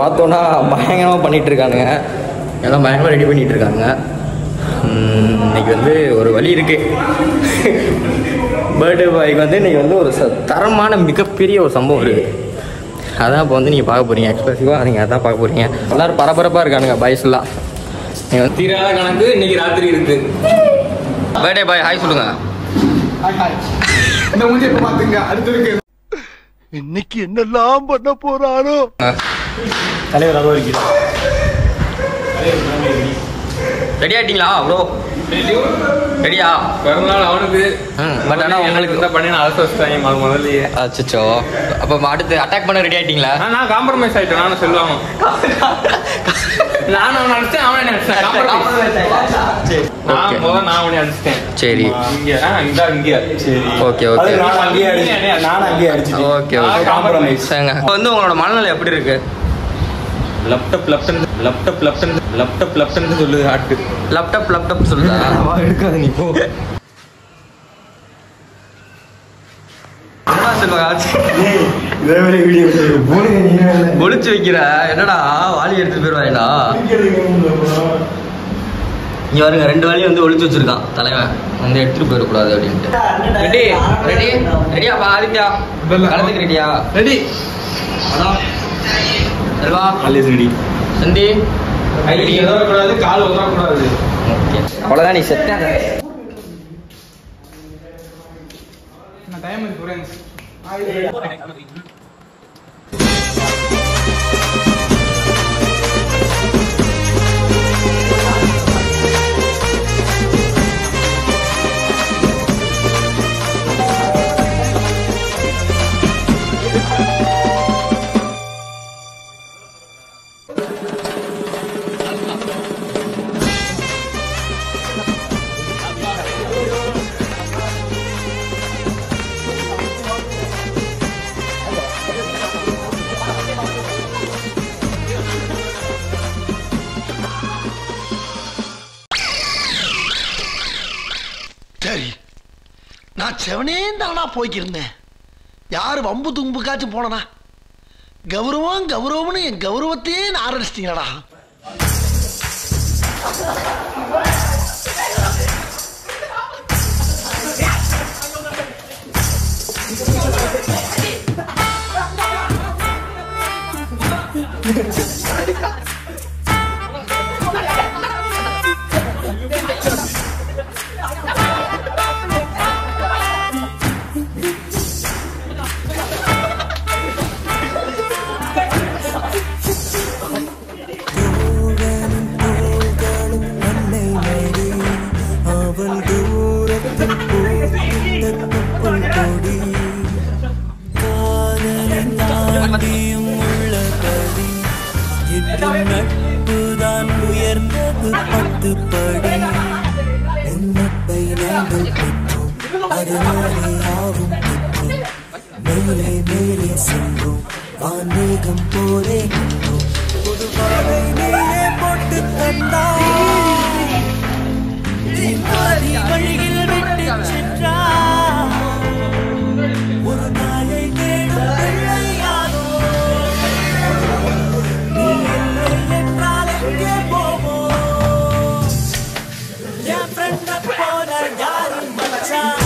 பார்த்தோன்னா பயங்கரமாக பண்ணிகிட்ருக்கானுங்க, எல்லாம் பயங்கரமாக ரெடி பண்ணிகிட்ருக்காங்க. இன்றைக்கி வந்து ஒரு வழி இருக்குது. பர்த்டே பாய்க்கு வந்து இன்றைக்கி வந்து ஒரு தரமான மிகப்பெரிய ஒரு சம்பவம் இருக்குது. அதான் இப்போ வந்து நீங்கள் பார்க்க போகிறீங்க. எக்ஸ்பிரசிவாக நீங்கள் அதான் பார்க்க போகிறீங்க. எல்லோரும் பரபரப்பாக இருக்கானுங்க பாய்ஸ்லாம். நீங்கள் வந்து தீராத கணக்கு இன்றைக்கி ராத்திரி இருக்குது. பர்த்டே பாய் ஹாய் சொல்லுங்கள். இன்னைக்கு என்னெல்லாம் பண்ண போறாரோ தலைவர். அதோ இருக்கிறார். ரெடி ஆகிட்டீங்களா ப்ரோ? ரெடியா? பிறந்தநாள் அவனுக்கு. பட் ஆனால் உங்களுக்கு என்ன பண்ணி நான் அலச வச்சுட்டாங்க முதல்லையே. அச்சோ, அப்போ அடுத்து அட்டாக் பண்ண ரெடி ஆகிட்டீங்களா? நான் காம்ப்ரமைஸ் ஆகிட்டேன். நானும் சொல்லுவாங்க. நானும் அவனை அடிச்சேன், அவனை அடிச்சேன். நான் அவனை அடிச்சிட்டேன். சரி, இங்கே சரி, ஓகே ஓகே, நானும் அங்கேயே அடிச்சிட்டேன். Okay okay, compromise. இப்போ வந்து உங்களோட மனநிலை எப்படி இருக்கு? லெப்டப் சொல்லுது ஹார்ட். லேப்டாப் சொல்லுதா? எடுக்காது நீ போ. ஒளிச்சு வைக்கிற என்னடா? வாலி எடுத்துட்டு போயிருவாங்கடா. இங்க வருங்க, 2 வாலி வந்து ஒளிச்சு வச்சிருக்கான் தலைவன், வந்து எடுத்துட்டு போயிடக்கூடாது அப்படின்ட்டு. ரெடி ரெடி ரெடியா? ஆதித்யா கலந்துக்கு ரெடியா? ரெடி. செல்வா ரெடி. சந்தி ஐடி எதக்கூடாது, கால் உதறக்கூடாது. அவ்வளோதான், நீ செத்த. Time friends. சரி, நான் செவனே தானா போய்க்கிருந்தேன். யாரு வம்பு தும்புக்காச்சும் போனனா? கௌரவம் கௌரவம்னு என் கௌரவத்தையே ஆரம்பிச்சிட்டீங்களா? நட்புதான் உயர்ந்தது 10 படி. உன்னத்தை நாங்கள் பெற்றோம், அதனாலே ஆகும் பெற்றோம். மேலே மேலே சென்றோம், வான்மேகம் போலே கண்டோம். புது பாதை மேலே போட்டு தந்தாய், வழியில் விட்டு சென்றாய். ஒரு நாளை தேடும் பிள்ளையானோ, நீ இல்லை என்றால் எங்கே போவோம்? என் ஃப்ரெண்ட போல யாரும் மச்சான்.